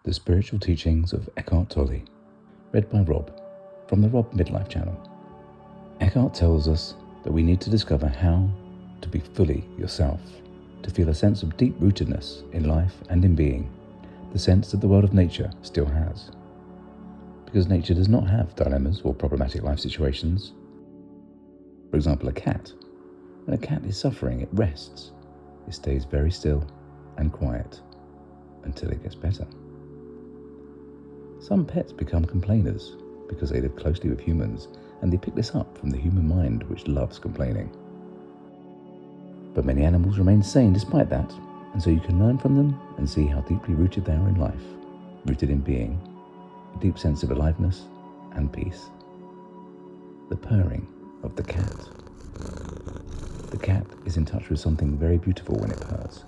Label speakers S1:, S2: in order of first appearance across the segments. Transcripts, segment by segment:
S1: The Spiritual Teachings of Eckhart Tolle, read by Rob, from the Rob Midlife channel. Eckhart tells us that we need to discover how to be fully yourself, to feel a sense of deep rootedness in life and in being, the sense that the world of nature still has. Because nature does not have dilemmas or problematic life situations. For example, a cat. When a cat is suffering, it rests. It stays very still and quiet until it gets better. Some pets become complainers because they live closely with humans, and they pick this up from the human mind, which loves complaining. But many animals remain sane despite that, and so you can learn from them and see how deeply rooted they are in life, rooted in being, a deep sense of aliveness and peace. The purring of the cat. The cat is in touch with something very beautiful when it purrs,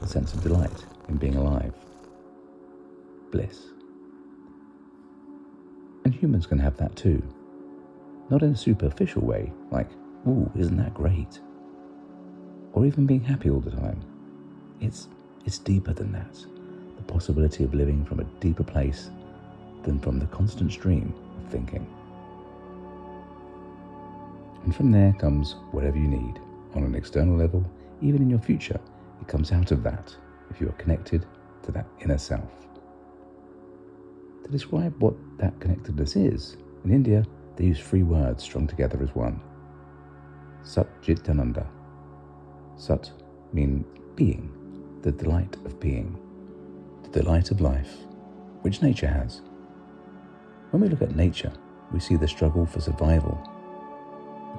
S1: a sense of delight in being alive, bliss. And humans can have that too. Not in a superficial way, like, ooh, isn't that great? Or even being happy all the time. It's deeper than that. The possibility of living from a deeper place than from the constant stream of thinking. And from there comes whatever you need. On an external level, even in your future, it comes out of that if you are connected to that inner self. To describe what that connectedness is, in India, they use 3 words strung together as one. Sat Chit Ananda. Sat means being, the delight of being, the delight of life, which nature has. When we look at nature, we see the struggle for survival.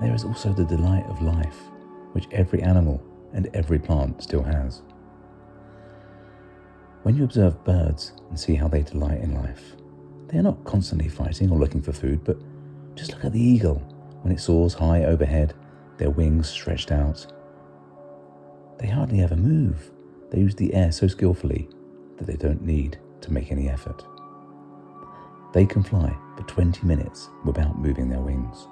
S1: There is also the delight of life, which every animal and every plant still has. When you observe birds and see how they delight in life, they are not constantly fighting or looking for food, but just look at the eagle when it soars high overhead, their wings stretched out. They hardly ever move. They use the air so skillfully that they don't need to make any effort. They can fly for 20 minutes without moving their wings.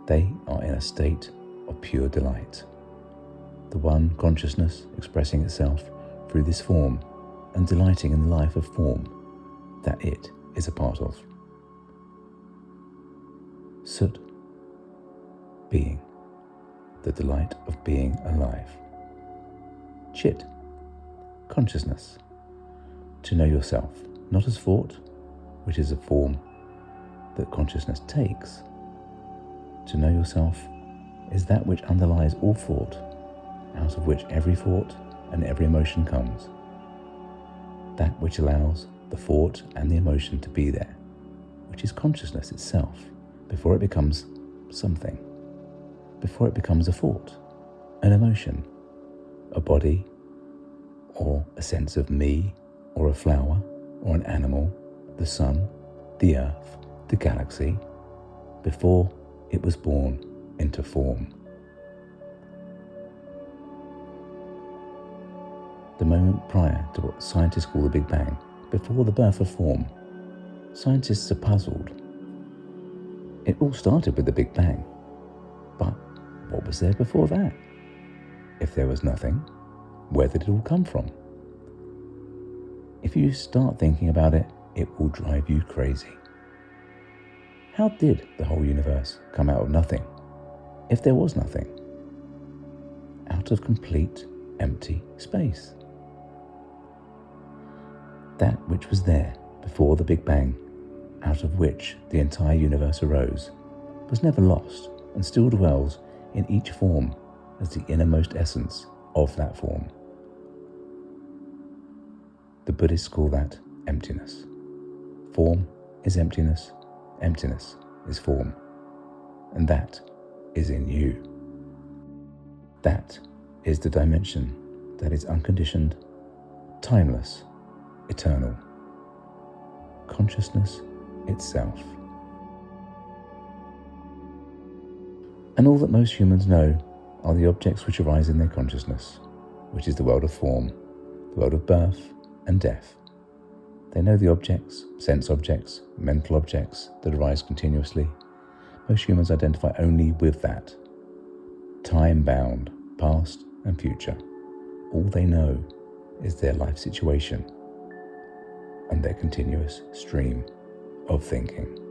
S1: They are in a state of pure delight. The one consciousness expressing itself through this form and delighting in the life of form that it is a part of. Sut, being, the delight of being alive. Chit, consciousness, to know yourself, not as thought, which is a form that consciousness takes. To know yourself is that which underlies all thought, out of which every thought and every emotion comes. That which allows the thought and the emotion to be there, which is consciousness itself, before it becomes something, before it becomes a thought, an emotion, a body, or a sense of me, or a flower, or an animal, the sun, the earth, the galaxy, before it was born into form. The moment prior to what scientists call the Big Bang, before the birth of form, scientists are puzzled. It all started with the Big Bang, but what was there before that? If there was nothing, where did it all come from? If you start thinking about it, it will drive you crazy. How did the whole universe come out of nothing, if there was nothing? Out of complete, empty space. That which was there before the Big Bang, out of which the entire universe arose, was never lost and still dwells in each form as the innermost essence of that form. The Buddhists call that emptiness. Form is emptiness, emptiness is form, and that is in you. That is the dimension that is unconditioned, timeless, eternal. Consciousness itself. And all that most humans know are the objects which arise in their consciousness, which is the world of form, the world of birth and death. They know the objects, sense objects, mental objects that arise continuously. Most humans identify only with that. Time-bound, past and future. All they know is their life situation. on their continuous stream of thinking.